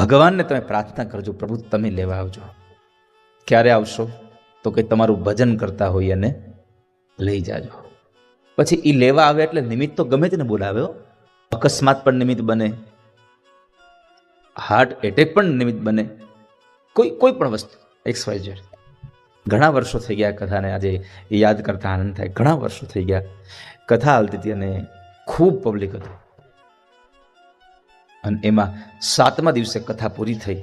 ભગવાનને તમે પ્રાર્થના કરજો, પ્રભુ તમે લેવા આવજો. ક્યારે આવશો? તો કે તમારું ભજન કરતા હોય અને લઈ જાજો. પછી એ લેવા આવે એટલે નિમિત્ત તો ગમે તેને બોલાવે. અકસ્માત પણ નિમિત્ત બને, હાર્ટ એટેક પણ નિમિત્ત બને, કોઈ પણ વસ્તુ XYZ. ઘણા વર્ષો થઈ ગયા કથાને, આજે યાદ કરતા આનંદ થાય. ઘણા વર્ષો થઈ ગયા કથા હાલતી હતી અને ખૂબ પબ્લિક હતું. અને એમાં 7મા દિવસે કથા પૂરી થઈ.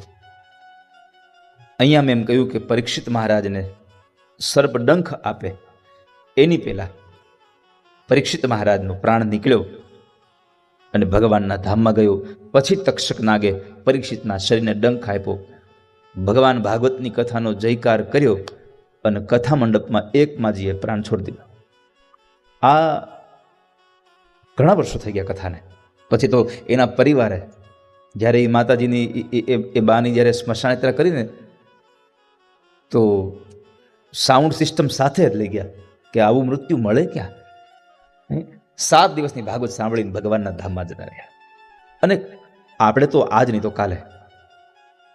અહીંયા મેં એમ કહ્યું કે પરીક્ષિત મહારાજને સર્પ ડંખ આપે એની પહેલા પરીક્ષિત મહારાજનો પ્રાણ નીકળ્યો અને ભગવાનના ધામમાં ગયો. પછી તક્ષક નાગે પરીક્ષિતના શરીરને ડંખ આપ્યો. ભગવાન ભાગવતની કથાનો જયકાર કર્યો અને કથા મંડપમાં એક માજીએ પ્રાણ છોડી દીધા. આ ઘણા વર્ષો થઈ ગયા કથાને. પછી તો એના પરિવારે જ્યારે એ માતાજીની એ બાની જ્યારે સ્મશાન યાત્રા કરીને તો સાઉન્ડ સિસ્ટમ સાથે જ લઈ ગયા કે આવું મૃત્યુ મળે ક્યાં. 7 દિવસની ભાગવત સાંભળીને ભગવાનના ધામમાં જતા રહ્યા. અને આપણે તો આજ નહીં તો કાલે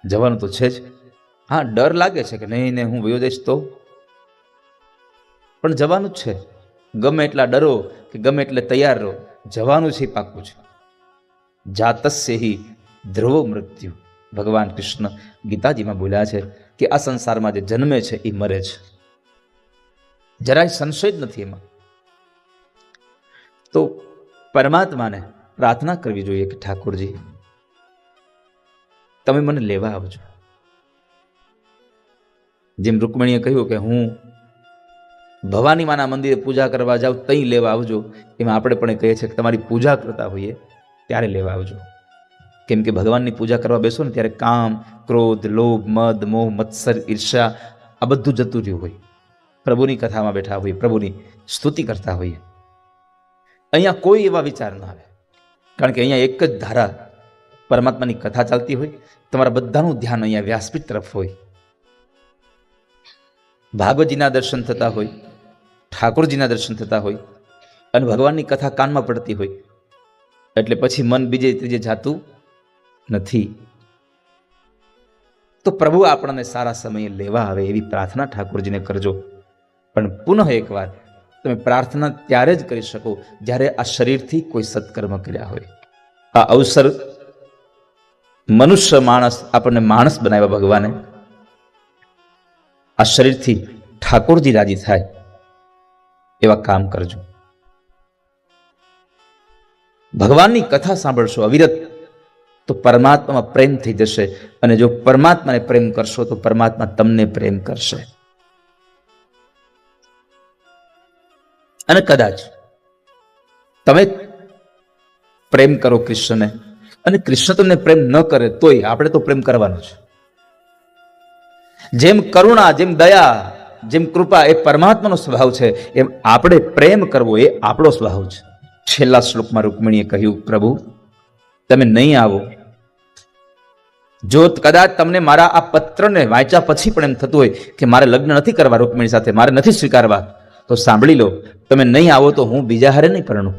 જવાનું તો છે જ. હા, ડર લાગે છે કે નહીં ને હું વયો જઈશ તો, પણ જવાનું જ છે. ગમે એટલા ડરો કે ગમે એટલે તૈયાર રહો, જવાનું છે, પાક્કું છે. જાતસ્ય હિ ધ્રુવો મૃત્યુ. ભગવાન કૃષ્ણ ગીતાજીમાં બોલ્યા છે કે આ સંસારમાં જે જન્મે છે એ મરે છે, જરાય સંશય જ નથી એમાં. તો પરમાત્માને પ્રાર્થના કરવી જોઈએ કે ઠાકોરજી તમે મને લેવા આવજો. જેમ રૂકમણીએ કહ્યું કે હું ભવાની માના મંદિરે પૂજા કરવા જાઉં તઈ લેવા આવજો, એમાં આપણે પણ કહીએ છીએ કે તમારી પૂજા કરતા હોઈએ ત્યારે લેવા આવજો. કેમ કે ભગવાનની પૂજા કરવા બેસો ને ત્યારે કામ, ક્રોધ, લોભ, મદ, મોહ, મત્સર, ઈર્ષા આ બધું જતું રહ્યું હોય. પ્રભુની કથામાં બેઠા હોઈએ, પ્રભુની સ્તુતિ કરતા હોઈએ. અહીંયા કોઈ એવા વિચાર ના આવે, કારણ કે અહીંયા એક જ ધારા પરમાત્માની કથા ચાલતી હોય. તમારા બધાનું ધ્યાન અહીંયા વ્યાસપીઠ તરફ હોય. ભાગવતજીના દર્શન થતા હોય, ઠાકોરજીના દર્શન થતા હોય અને ભગવાનની કથા કાનમાં પડતી હોય. એટલે પછી મન બીજે ત્રીજે જાતું નથી. તો પ્રભુ આપણને સારા સમયે લેવા આવે એવી પ્રાર્થના ઠાકોરજીને કરજો. પણ પુનઃ એકવાર તમે પ્રાર્થના ત્યારે જ કરી શકો જ્યારે આ શરીરથી કોઈ સત્કર્મ કર્યા હોય. આ અવસર મનુષ્ય માણસ આપણને માણસ બનાવ્યા ભગવાને. આ શરીરથી ઠાકોરજી રાજી થાય એવા કામ કરજો. ભગવાનની કથા સાંભળશો અવિરત તો પરમાત્મામાં પ્રેમ થઈ જશે. અને જો પરમાત્માને પ્રેમ કરશો તો પરમાત્મા તમને પ્રેમ કરશે. અને કદાચ તમે પ્રેમ કરો કૃષ્ણને અને કૃષ્ણ તમને પ્રેમ ન કરે તોય આપણે તો પ્રેમ કરવાનો છે. જેમ કરુણા, જેમ દયા, જેમ કૃપા એ પરમાત્માનો સ્વભાવ છે, એમ આપણે પ્રેમ કરવો એ આપણો સ્વભાવ છે. છેલ્લા શ્લોકમાં રૂકમણીએ કહ્યું, પ્રભુ તમે નહીં આવો, જો કદાચ તમને મારા આ પત્રને વાંચ્યા પછી પણ એમ થતું હોય કે મારે લગ્ન નથી કરવા રૂકમણી સાથે, મારે નથી સ્વીકારવા, તો સાંભળી લો, તમે નહીં આવો તો હું બીજા હારે નહીં પરણું.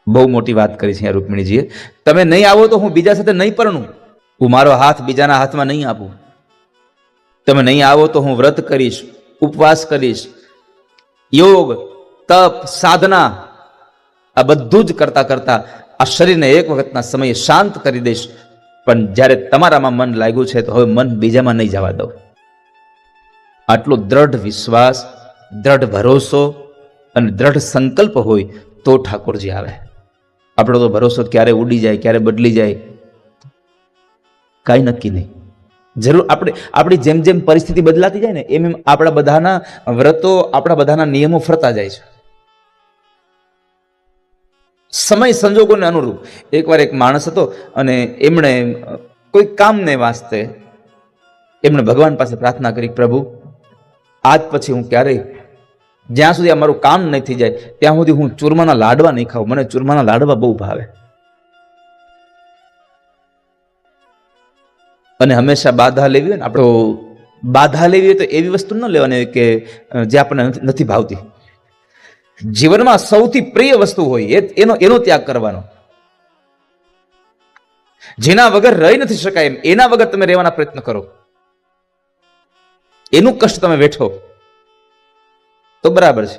બહુ મોટી વાત કરી છે રૂકમણીજીએ. તમે નહીં આવો તો હું બીજા સાથે નહીં પરણું. હું મારો હાથ બીજાના હાથમાં નહીં આપું. તમે નહીં આવો તો હું વ્રત કરીશ, ઉપવાસ કરીશ, યોગ, તપ, સાધના આ બધું જ કરતા કરતા આ શરીરને એક વખતના સમયે શાંત કરી દઈશ. પણ જ્યારે તમારામાં મન લાગ્યું છે તો હવે મન બીજામાં નહીં જવા દઉં. આટલો દ્રઢ વિશ્વાસ, દ્રઢ ભરોસો અને દ્રઢ સંકલ્પ હોય તો ઠાકોરજી આવે. આપણો તો ભરોસો ક્યારે ઉડી જાય, ક્યારે બદલી જાય, કાંઈ નક્કી નહીં. જરૂર આપણી જેમ જેમ પરિસ્થિતિ બદલાતી જાય ને એમ એમ આપણા બધાના વ્રતો, આપણા બધાના નિયમો ફરતા જાય છે સમય સંજોગોને અનુરૂપ. એકવાર એક માણસ હતો અને એમણે કોઈ કામને વાસ્તે એમણે ભગવાન પાસે પ્રાર્થના કરી, પ્રભુ આજ પછી હું ક્યારેય, જ્યાં સુધી અમારું કામ નહીં થઈ જાય ત્યાં સુધી હું ચૂરમાના લાડવા નહીં ખાઉં. મને ચૂરમાના લાડવા બહુ ભાવે. અને હંમેશા બાધા લેવી હોય ને, આપણો બાધા લેવી હોય તો એવી વસ્તુ ન લેવાની કે જે આપણને નથી ભાવતી. જીવનમાં સૌથી પ્રિય વસ્તુ હોય એનો ત્યાગ કરવાનો. જેના વગર રહી નથી શકાય એમ, એના વગર તમે રહેવાના પ્રયત્ન કરો, એનું કષ્ટ તમે વેઠો તો બરાબર છે.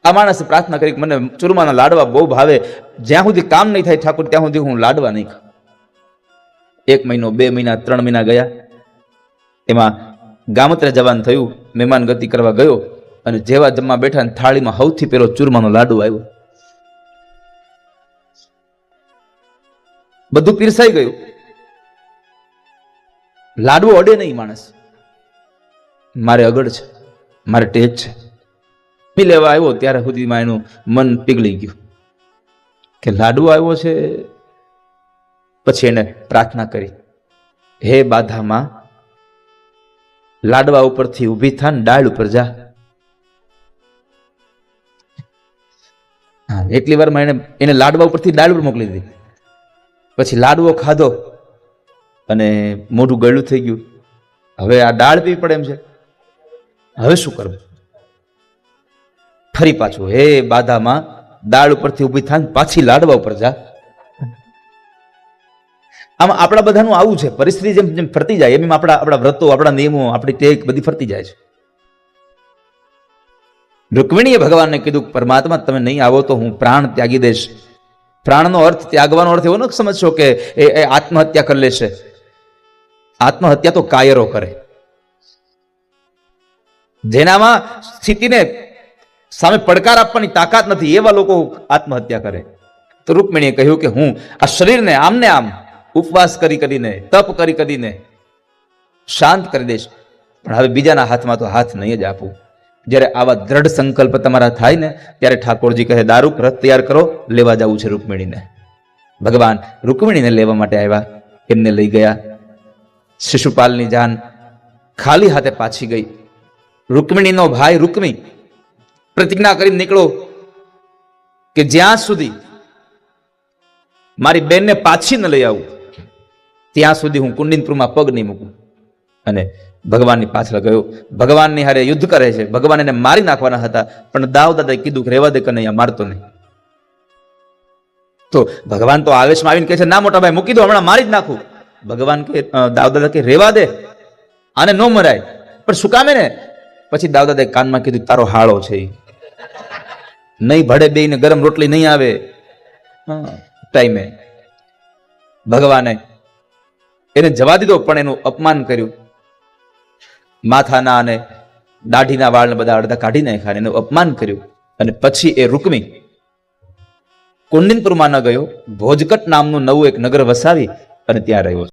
આ માણસે પ્રાર્થના કરી, મને ચૂરમાના લાડવા બહુ ભાવે, જ્યાં સુધી કામ નહીં થાય ઠાકોર ત્યાં સુધી હું લાડવા નહીં ખાઉં. 1 મહિનો, 2 મહિના, 3 મહિના ગયા. એમાં ગામત્રે જવાન થયું, મહેમાન ગતિ કરવા ગયો અને જેવા જમવા બેઠા થાળીમાં સૌથી પહેલો ચૂરમાનો લાડુ આવ્યો. બધું પીરસાઈ ગયું, લાડવો અડે નહીં માણસ. મારે અગડ છે, મારે ટેજ છે. મી લેવા આવ્યો ત્યારે સુધીમાં એનું મન પીગળી ગયું કે લાડવો આવ્યો છે. પછી એને પ્રાર્થના કરી, હે બાધામાં, લાડવા ઉપરથી ઊભી થા ને ડાળ ઉપર જા. એટલી વારમાં એને લાડવા ઉપરથી ડાળ ઉપર મોકલી દીધી. પછી લાડવો ખાધો અને મોઢું ગળું થઈ ગયું. હવે આ ડાળ પીવી પડે એમ છે, હવે શું કરવું? ફરી પાછું, હે બાધામાં, દાળ ઉપરથી ઊભી થાય પાછી લાડવા ઉપર જા. આમ આપણા બધાનું આવું છે, પરિસ્થિતિ જેમ જેમ ફરતી જાય એમ આપણા વ્રતો, આપણા નિયમો, આપણી ટેક બધી ફરતી જાય છે. રૂકમિણીએ ભગવાનને કીધું, પરમાત્મા તમે નહીં આવો તો હું પ્રાણ ત્યાગી દઈશ. પ્રાણનો અર્થ, ત્યાગવાનો અર્થ એવો ન સમજશો કે એ આત્મહત્યા કરી લેશે. આત્મહત્યા તો કાયરો કરે, જેનામાં સ્થિતિને સામે પડકાર આપવાની તાકાત નથી એવા લોકો આત્મહત્યા કરે. તો રૂકમિણીએ કહ્યું કે હું આ શરીરને આમને આમ ઉપવાસ કરી કરીને, તપ કરી કરીને શાંત કરી દઈશ, પણ હવે બીજાના હાથમાં તો હાથ નહીં જ આપું. જ્યારે આવા દ્રઢ સંકલ્પ તમારા થાય ને ત્યારે ઠાકોરજી કહે, દારૂક રથ તૈયાર કરો, લેવા જવું છે રૂકમિણીને. ભગવાન રૂકમિણીને લેવા માટે આવ્યા, એમને લઈ ગયા. શિશુપાલની જાન ખાલી હાથે પાછી ગઈ. રૂકમિણીનો ભાઈ રૂકમી પ્રતિજ્ઞા કરીને નીકળો કે જ્યાં સુધી મારી બેનને પાછી ન લઈ આવું ત્યાં સુધી હું કુંડિનપુરમાં પગ નહીં મૂકું. અને ભગવાનની પાછળ ગયો. ભગવાનની હારે યુદ્ધ કરે છે. ભગવાન એને મારી નાખવાના હતા, પણ દાઉદાદાએ કીધું કે રહેવા દે, કનૈયા મારતો નહીં. તો ભગવાન તો આવેશમાં આવીને કહે છે, ના મોટા ભાઈ મૂકી દો, હમણાં મારી જ નાખું. ભગવાન કે, દાઉદાદા કે રહેવા દે, આને ન મરાય. પણ શું કામે ને? પછી દાઉદાદાએ કાનમાં કીધું, તારો હાળો છે, નહીં ભડે બેયને ગરમ રોટલી નહીં આવે ટાઈમે. ભગવાને એને જવા દીધો, પણ એનું અપમાન કર્યું. માથાના અને દાઢીના વાળને બધા અડધા કાઢી નાખ્યા, એનું અપમાન કર્યું. અને પછી એ રૂકમી કુંડિનપુરમાં ન ગયો, ભોજકટ નામનું નવું એક નગર વસાવી અને ત્યાં રહ્યો.